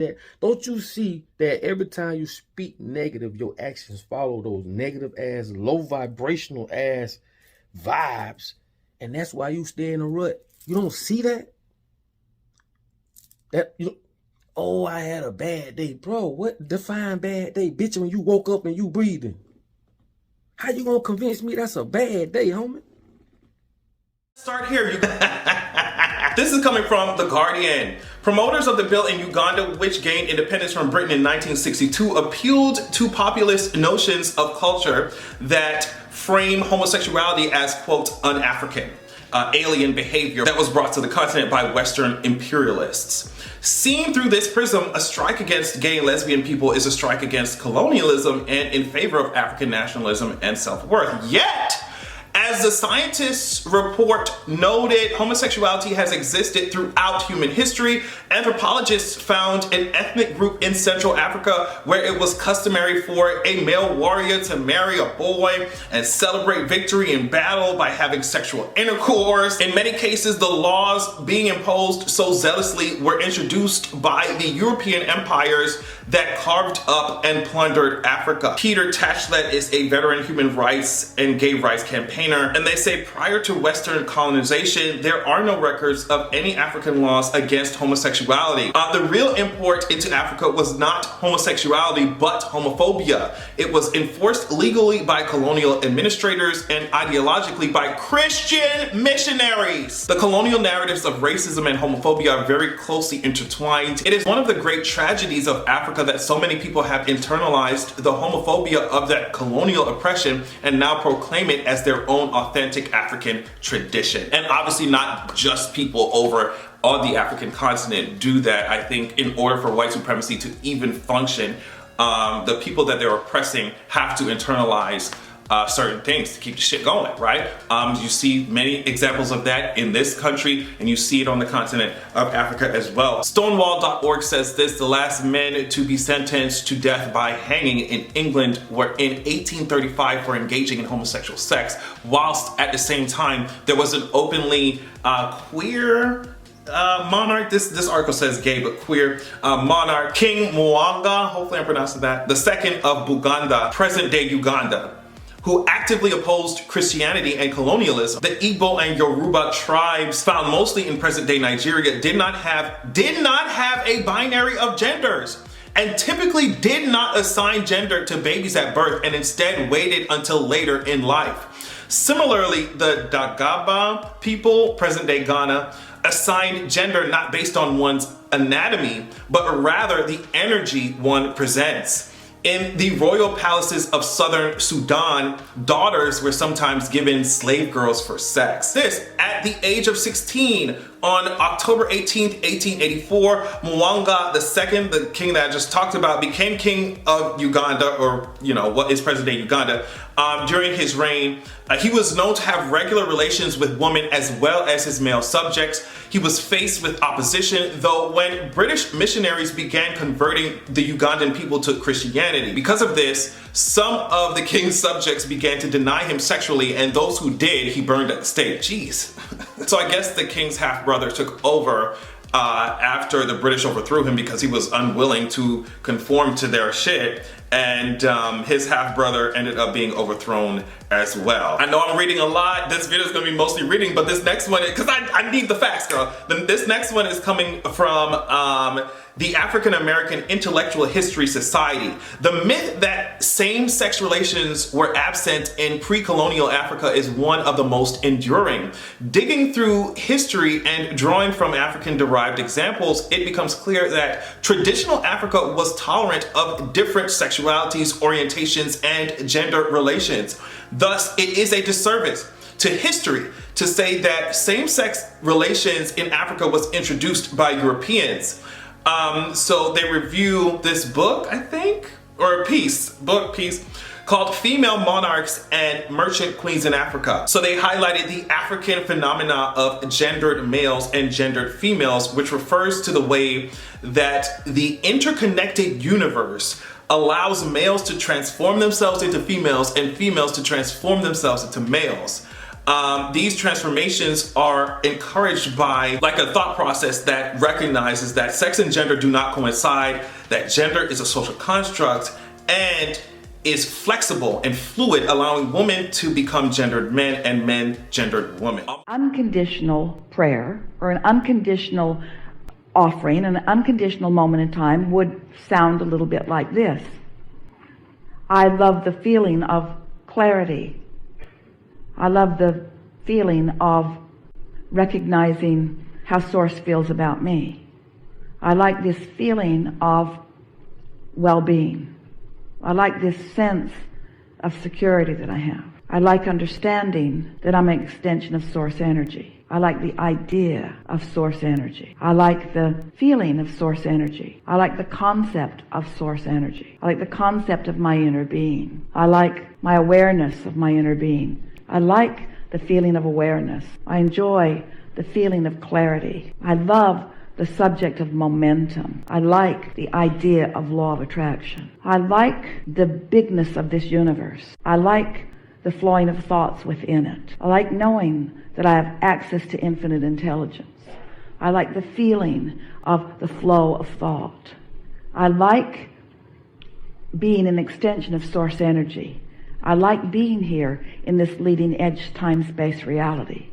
That don't you see that every time you speak negative, your actions follow those negative ass, low vibrational ass vibes, and that's why you stay in a rut. You don't see that? That you oh, I had a bad day, bro. What define bad day, bitch? When you woke up and you breathing, how you gonna convince me that's a bad day, homie? Start here. This is coming from The Guardian. Promoters of the bill in Uganda, which gained independence from Britain in 1962, appealed to populist notions of culture that frame homosexuality as, quote, un-African, alien behavior that was brought to the continent by Western imperialists. Seen through this prism, a strike against gay and lesbian people is a strike against colonialism and in favor of African nationalism and self-worth. Yet, as the scientists' report noted, homosexuality has existed throughout human history. Anthropologists found an ethnic group in Central Africa where it was customary for a male warrior to marry a boy and celebrate victory in battle by having sexual intercourse. In many cases, the laws being imposed so zealously were introduced by the European empires that carved up and plundered Africa. Peter Tachlet is a veteran human rights and gay rights campaigner, and they say prior to Western colonization, there are no records of any African laws against homosexuality. The real import into Africa was not homosexuality, but homophobia. It was enforced legally by colonial administrators and ideologically by Christian missionaries. The colonial narratives of racism and homophobia are very closely intertwined. It is one of the great tragedies of Africa that so many people have internalized the homophobia of that colonial oppression and now proclaim it as their own authentic African tradition. And obviously not just people over on the African continent do that. I think in order for white supremacy to even function, the people that they're oppressing have to internalize certain things to keep the shit going, right? You see many examples of that in this country, and you see it on the continent of Africa as well. Stonewall.org says this: the last men to be sentenced to death by hanging in England were in 1835 for engaging in homosexual sex, whilst at the same time there was an openly queer monarch, this article says gay but queer, monarch, King Mwanga, hopefully I'm pronouncing that, the second of Buganda, present day Uganda, who actively opposed Christianity and colonialism. The Igbo and Yoruba tribes, found mostly in present-day Nigeria, did not have a binary of genders, and typically did not assign gender to babies at birth, and instead waited until later in life. Similarly, the Dagaba people, present-day Ghana, assigned gender not based on one's anatomy, but rather the energy one presents. In the royal palaces of southern Sudan, daughters were sometimes given slave girls for sex. This, at the age of 16, on October 18th, 1884, Mwanga II, the king that I just talked about, became king of Uganda, or what is present-day Uganda. During his reign, he was known to have regular relations with women as well as his male subjects. He was faced with opposition, though, when British missionaries began converting the Ugandan people to Christianity. Because of this, some of the king's subjects began to deny him sexually, and those who did, he burned at the stake. Jeez. So I guess the king's half-brother took over after the British overthrew him because he was unwilling to conform to their shit, and his half-brother ended up being overthrown as well. I know I'm reading a lot. This video is gonna be mostly reading, but this next one, because I need the facts, girl. This next one is coming from the African American Intellectual History Society. The myth that same-sex relations were absent in pre-colonial Africa is one of the most enduring. Digging through history and drawing from African-derived examples, it becomes clear that traditional Africa was tolerant of different sexualities, orientations, and gender relations. Thus, it is a disservice to history to say that same-sex relations in Africa was introduced by Europeans. So they review this book, I think, or a book piece called Female Monarchs and Merchant Queens in Africa. So they highlighted the African phenomena of gendered males and gendered females, which refers to the way that the interconnected universe allows males to transform themselves into females and females to transform themselves into males. these transformations are encouraged by like a thought process that recognizes that sex and gender do not coincide, that gender is a social construct and is flexible and fluid, allowing women to become gendered men and men gendered women. Unconditional prayer or an unconditional offering, an unconditional moment in time would sound a little bit like this. I love the feeling of clarity. I love the feeling of recognizing how Source feels about me. I like this feeling of well-being. I like this sense of security that I have. I like understanding that I'm an extension of Source energy. I like the idea of Source energy. I like the feeling of Source energy. I like the concept of Source energy. I like the concept of my inner being. I like my awareness of my inner being. I like the feeling of awareness. I enjoy the feeling of clarity. I love the subject of momentum. I like the idea of law of attraction. I like the bigness of this universe. I like the flowing of thoughts within it. I like knowing that I have access to infinite intelligence. I like the feeling of the flow of thought. I like being an extension of Source energy. I like being here in this leading edge time-space reality.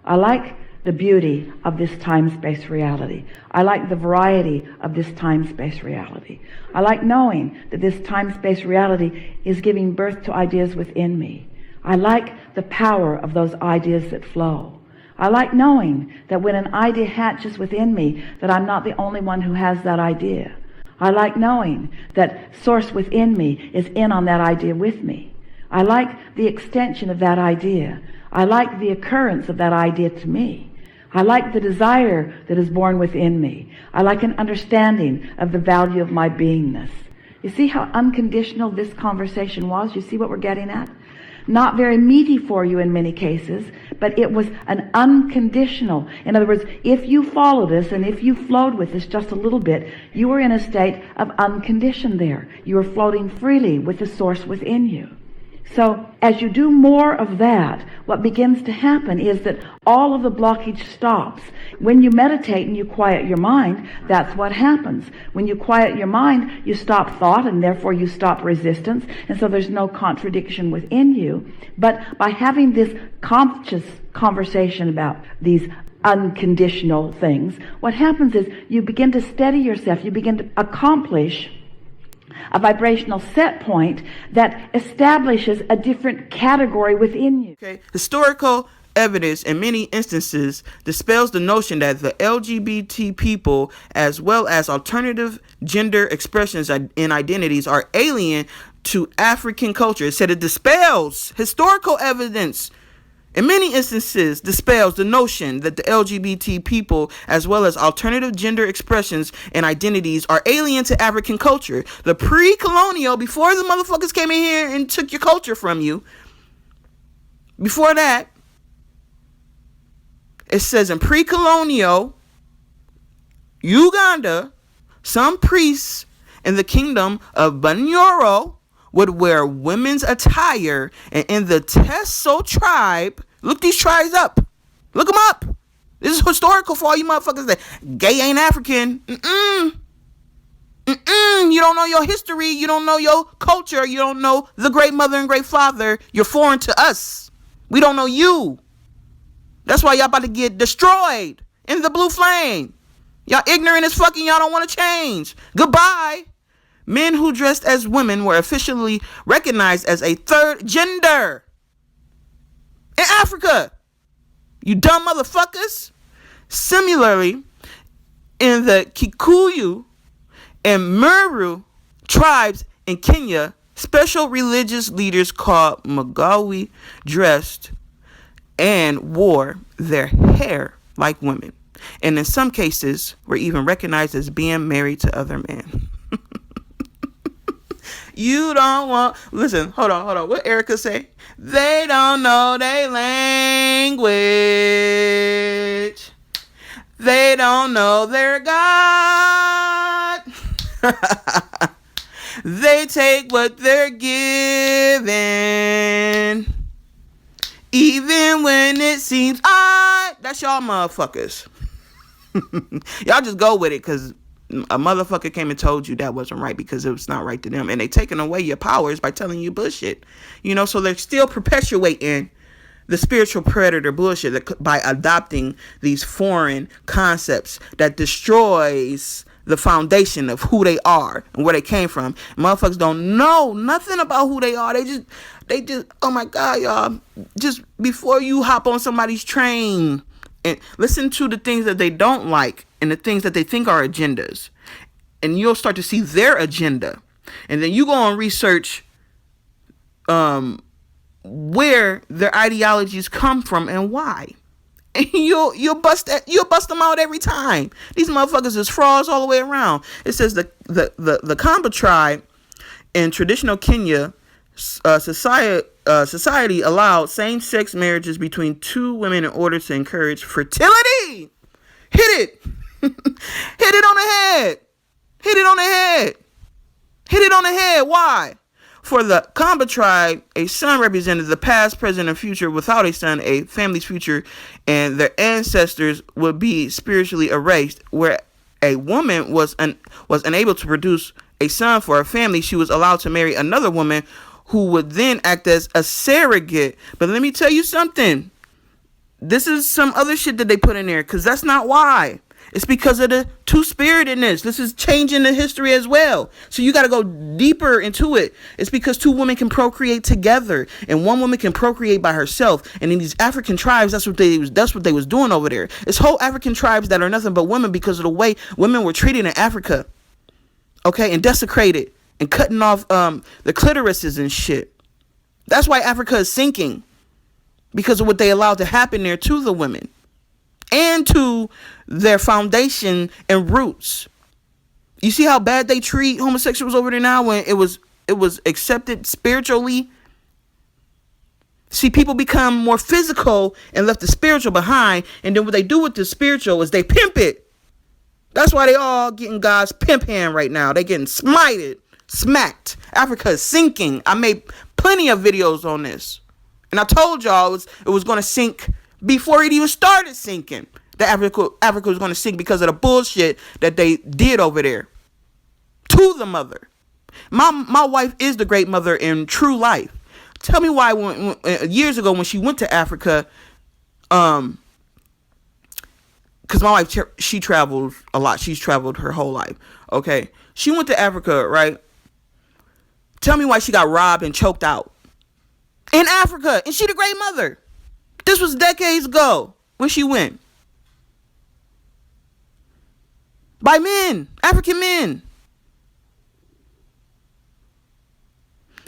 I like the beauty of this time-space reality. I like the variety of this time-space reality. I like knowing that this time-space reality is giving birth to ideas within me. I like the power of those ideas that flow. I like knowing that when an idea hatches within me, that I'm not the only one who has that idea. I like knowing that Source within me is in on that idea with me. I like the extension of that idea. I like the occurrence of that idea to me. I like the desire that is born within me. I like an understanding of the value of my beingness. You see how unconditional this conversation was? You see what we're getting at? Not very meaty for you in many cases, but it was an unconditional. In other words, if you followed us and if you flowed with us just a little bit, you were in a state of unconditioned there. You were floating freely with the Source within you. So as you do more of that, what begins to happen is that all of the blockage stops. When you meditate and you quiet your mind, that's what happens. When you quiet your mind, you stop thought and therefore you stop resistance. And so there's no contradiction within you. But by having this conscious conversation about these unconditional things, what happens is you begin to steady yourself. You begin to accomplish a vibrational set point that establishes a different category within you. Okay. Historical evidence in many instances dispels the notion that the LGBT people, as well as alternative gender expressions and identities, are alien to African culture. It said it dispels historical evidence. In many instances, dispels the notion that the LGBT people, as well as alternative gender expressions and identities, are alien to African culture. The pre-colonial, before the motherfuckers came in here and took your culture from you, before that, it says in pre-colonial Uganda, some priests in the kingdom of Bunyoro would wear women's attire, and in the Teso tribe, look these tribes up. Look them up. This is historical for all you motherfuckers that gay ain't African. You don't know your history. You don't know your culture. You don't know the great mother and great father. You're foreign to us. We don't know you. That's why y'all about to get destroyed in the blue flame. Y'all ignorant as fucking. Y'all don't want to change. Goodbye. Men who dressed as women were officially recognized as a third gender in Africa. You dumb motherfuckers. Similarly, in the Kikuyu and Meru tribes in Kenya, special religious leaders called Magawi dressed and wore their hair like women, and in some cases were even recognized as being married to other men. You don't want... Listen, hold on. What Erica say? They don't know their language. They don't know their God. They take what they're given. Even when it seems odd. That's y'all motherfuckers. Y'all just go with it because a motherfucker came and told you that wasn't right because it was not right to them. And they taking away your powers by telling you bullshit. You know, so they're still perpetuating the spiritual predator bullshit by adopting these foreign concepts that destroys the foundation of who they are and where they came from. Motherfuckers don't know nothing about who they are. They just, oh my God, y'all. Just before you hop on somebody's train and listen to the things that they don't like and the things that they think are agendas. And you'll start to see their agenda. And then you go and research where their ideologies come from and why. And you'll bust them out every time. These motherfuckers is frauds all the way around. It says the Kamba tribe in traditional Kenya society allowed same-sex marriages between two women in order to encourage fertility. Hit it. Hit it on the head. Hit it on the head. Hit it on the head. Why? For the Kamba tribe, a son represented the past, present, and future. Without a son, a family's future and their ancestors would be spiritually erased. Where a woman was unable to produce a son for her family, she was allowed to marry another woman who would then act as a surrogate. But let me tell you something. This is some other shit that they put in there, because that's not why. It's because of the two-spiritedness. This is changing the history as well. So you got to go deeper into it. It's because two women can procreate together, and one woman can procreate by herself. And in these African tribes, that's what they was doing over there. It's whole African tribes that are nothing but women because of the way women were treated in Africa. Okay, and desecrated and cutting off the clitorises and shit. That's why Africa is sinking, because of what they allowed to happen there to the women and to their foundation and roots. You see how bad they treat homosexuals over there now when it was accepted spiritually? See, people become more physical and left the spiritual behind, and then what they do with the spiritual is they pimp it. That's why they all getting God's pimp hand right now. They getting smacked. Africa is sinking. I made plenty of videos on this, and I told y'all it was going to sink before it even started sinking. That Africa was going to sink because of the bullshit that they did over there to the mother. My wife is the great mother in true life. Tell me why when years ago when she went to Africa, because my wife, she travels a lot. She's traveled her whole life. Okay. She went to Africa, right? Tell me why she got robbed and choked out in Africa. And she the great mother. This was decades ago when she went. By men, African men.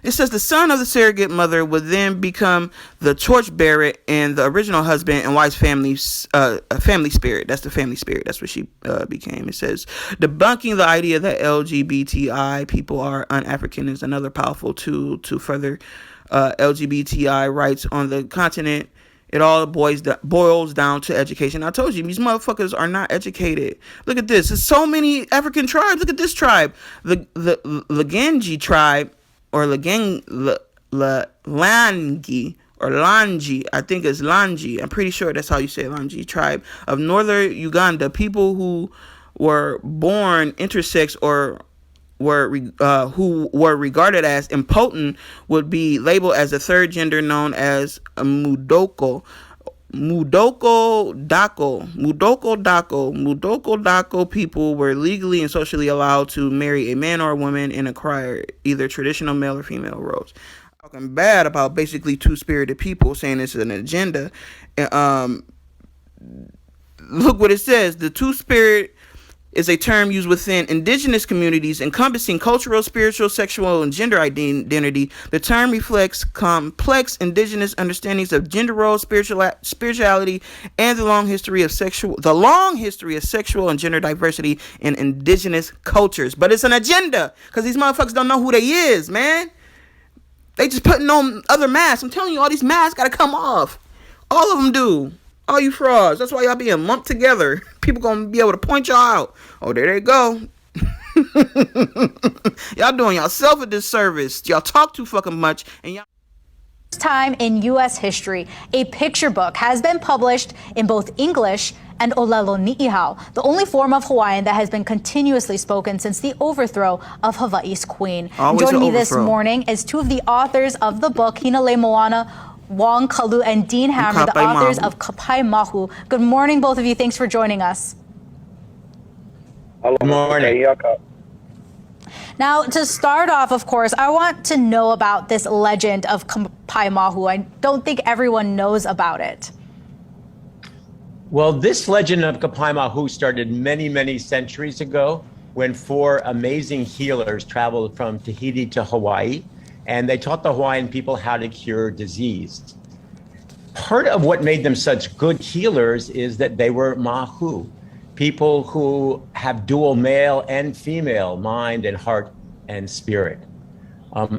It says the son of the surrogate mother would then become the torchbearer and the original husband and wife's family spirit. That's the family spirit. That's what she became. It says debunking the idea that LGBTI people are un-African is another powerful tool to further LGBTI rights on the continent. It all boils down to education. I told you, these motherfuckers are not educated. Look at this. There's so many African tribes. Look at this tribe. The Lagangi tribe, or Langi, or Langi. I think it's Langi. I'm pretty sure that's how you say it, Langi tribe of northern Uganda. People who were born intersex or who were regarded as impotent would be labeled as a third gender known as a Mudoko Dako people were legally and socially allowed to marry a man or a woman and acquire either traditional male or female roles. Talking bad about basically two-spirited people, saying this is an agenda. Look what it says. The two-spirit is a term used within indigenous communities encompassing cultural, spiritual, sexual, and gender identity. The term reflects complex indigenous understandings of gender roles, spirituality, and the long history of sexual and gender diversity in indigenous cultures. But it's an agenda, because these motherfuckers don't know who they is, man. They just putting on other masks. I'm telling you, all these masks gotta come off. All of them do. All you frauds. That's why y'all being lumped together. People gonna be able to point y'all out. Oh, there they go. Y'all doing yourself a disservice. Y'all talk too fucking much, and y'all time in U.S. history, a picture book has been published in both English and Olelo Ni'ihau, the only form of Hawaiian that has been continuously spoken since the overthrow of Hawaii's queen. Joining me this morning is two of the authors of the book, Hinale Moana, Wong Kalu, and Dean Hammer, the authors of Kapai Mahu. Good morning, both of you. Thanks for joining us. Good morning. Now, to start off, of course, I want to know about this legend of Kapai Mahu. I don't think everyone knows about it. Well, this legend of Kapai Mahu started many, many centuries ago when four amazing healers traveled from Tahiti to Hawaii, and they taught the Hawaiian people how to cure disease. Part of what made them such good healers is that they were Mahu, people who have dual male and female mind and heart and spirit.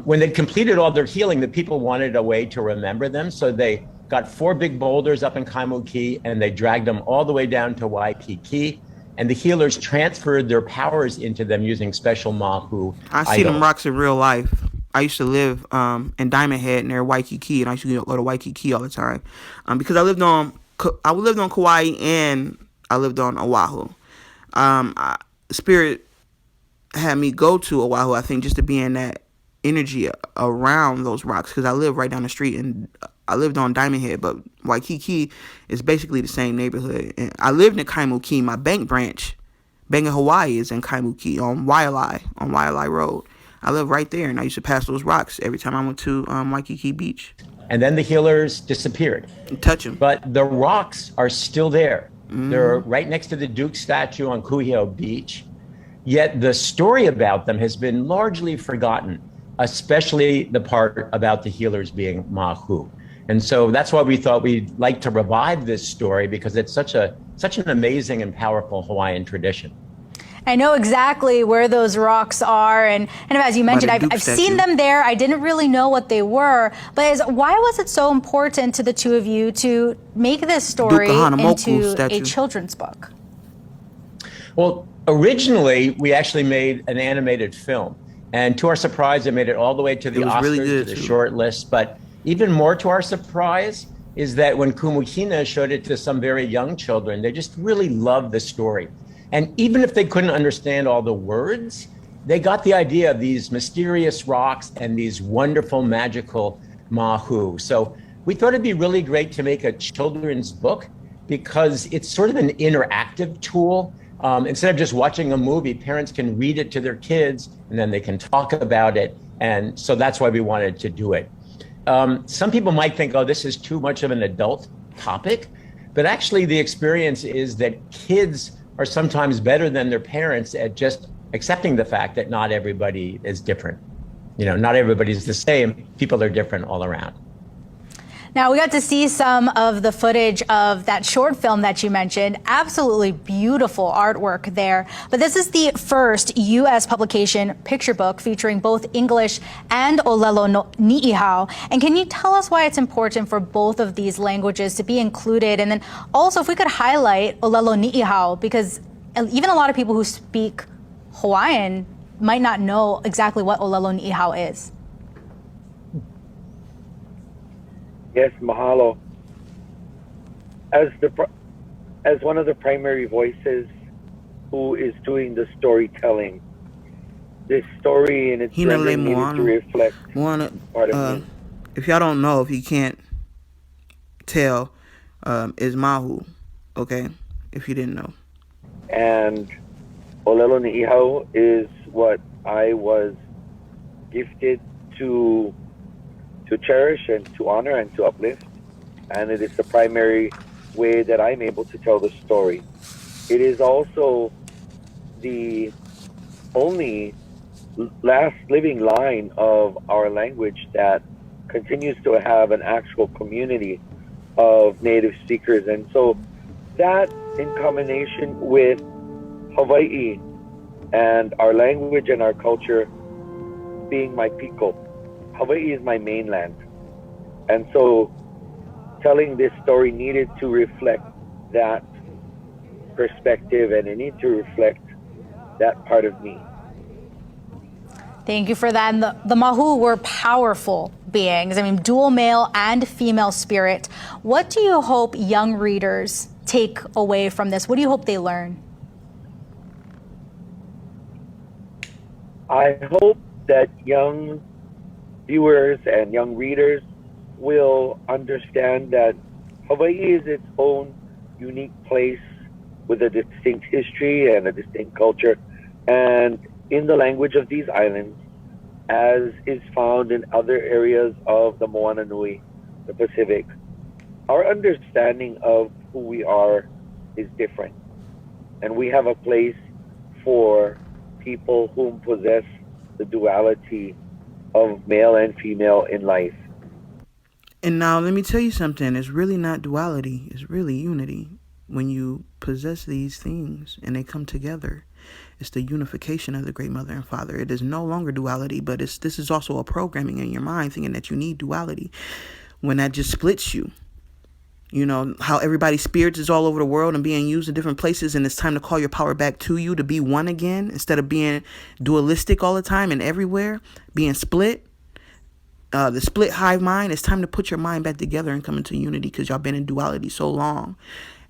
When they completed all their healing, the people wanted a way to remember them, so they got four big boulders up in Kaimuki and they dragged them all the way down to Waikiki, and the healers transferred their powers into them using special Mahu I see them rocks in real life. I used to live in Diamond Head near Waikiki, and I used to go to Waikiki all the time because I lived on Kauai and I lived on Oahu. Spirit had me go to Oahu, I think, just to be in that energy around those rocks, because I live right down the street and I lived on Diamond Head, but Waikiki is basically the same neighborhood. And I lived in Kaimuki. My bank branch, Bank of Hawaii, is in Kaimuki on Waialae Road. I live right there, and I used to pass those rocks every time I went to Waikiki Beach. And then the healers disappeared. Touch them. But the rocks are still there. They're right next to the Duke statue on Kuhio Beach. Yet the story about them has been largely forgotten, especially the part about the healers being Mahu. And so that's why we thought we'd like to revive this story, because it's such an amazing and powerful Hawaiian tradition. I know exactly where those rocks are, and as you mentioned, I've seen them there. I didn't really know what they were, but why was it so important to the two of you to make this story into a children's book? Well, originally we actually made an animated film, and to our surprise, it made it all the way to the Oscars, really to the short list. But even more to our surprise is that when Kumukina showed it to some very young children, they just really loved the story. And even if they couldn't understand all the words, they got the idea of these mysterious rocks and these wonderful, magical Mahu. So we thought it'd be really great to make a children's book, because it's sort of an interactive tool. Instead of just watching a movie, parents can read it to their kids and then they can talk about it. And so that's why we wanted to do it. Some people might think, oh, this is too much of an adult topic, but actually the experience is that kids are sometimes better than their parents at just accepting the fact that not everybody is different. You know, not everybody's the same. People are different all around. Now, we got to see some of the footage of that short film that you mentioned. Absolutely beautiful artwork there. But this is the first U.S. publication picture book featuring both English and Olelo Ni'ihau. And can you tell us why it's important for both of these languages to be included? And then also, if we could highlight Olelo Ni'ihau, because even a lot of people who speak Hawaiian might not know exactly what Olelo Ni'ihau is. Yes, mahalo. As one of the primary voices who is doing the storytelling, this story in its rendering needed to reflect part of me. If y'all don't know, if you can't tell, is Mahu, okay? If you didn't know. And Olelo Ni'ihau is what I was gifted to cherish and to honor and to uplift, and it is the primary way that I'm able to tell the story. It is also the only last living line of our language that continues to have an actual community of native speakers. And so that, in combination with Hawaii and our language and our culture being my piko, Hawaii is my mainland. And so telling this story needed to reflect that perspective, and it needed to reflect that part of me. Thank you for that. And the Mahu were powerful, beings. I mean, dual male and female spirit. What do you hope young readers take away from this? What do you hope they learn? I hope that young viewers and young readers will understand that Hawaii is its own unique place with a distinct history and a distinct culture. And in the language of these islands, as is found in other areas of the Moana Nui, the Pacific, our understanding of who we are is different. And we have a place for people whom possess the duality of male and female in life. And now let me tell you something. It's really not duality. It's really unity. When you possess these things and they come together, it's the unification of the Great Mother and Father. It is no longer duality, but this is also a programming in your mind thinking that you need duality. When that just splits you. You know, how everybody's spirits is all over the world and being used in different places, and it's time to call your power back to you to be one again instead of being dualistic all the time and everywhere, being split. The split hive mind, it's time to put your mind back together and come into unity because y'all been in duality so long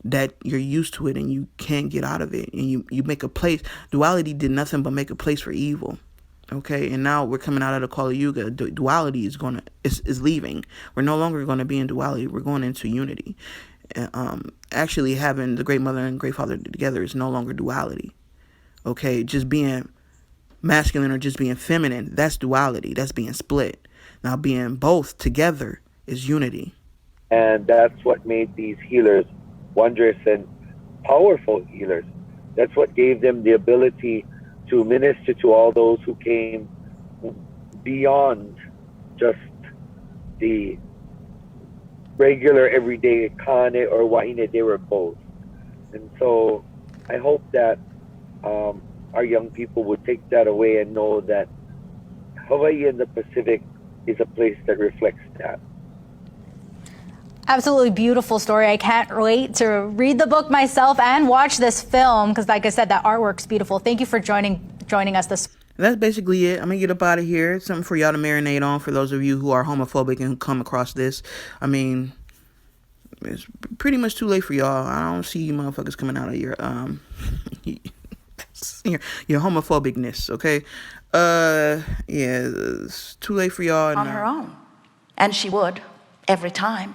that you're used to it and you can't get out of it. And you make a place. Duality did nothing but make a place for evil. Okay, and now we're coming out of the Kali Yuga. Duality is leaving. We're no longer going to be in duality. We're going into unity. Actually, having the Great Mother and Great Father together is no longer duality. Okay, just being masculine or just being feminine, that's duality. That's being split. Now, being both together is unity. And that's what made these healers wondrous and powerful healers. That's what gave them the ability to minister to all those who came beyond just the regular everyday kane or wahine. They were both. And so I hope that our young people would take that away and know that Hawaii and the Pacific is a place that reflects that. Absolutely beautiful story. I can't wait to read the book myself and watch this film because, like I said, that artwork's beautiful. Thank you for joining us this. That's basically it. I'm gonna get up out of here. Something for y'all to marinate on for those of you who are homophobic and who come across this. I mean, it's pretty much too late for y'all. I don't see you motherfuckers coming out of your your homophobicness. Okay, yeah, it's too late for y'all. On her own, and she would every time.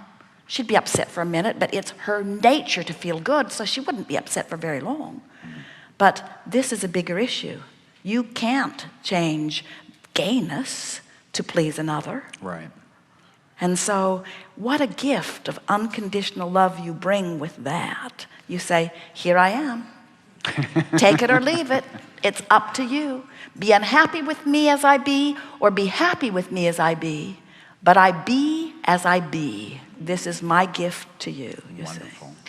She'd be upset for a minute, but it's her nature to feel good, so she wouldn't be upset for very long. But this is a bigger issue. You can't change gayness to please another. Right. And so what a gift of unconditional love you bring with that. You say, here I am. Take it or leave it. It's up to you. Be unhappy with me as I be, or be happy with me as I be. But I be as I be. This is my gift to you, you Wonderful. see.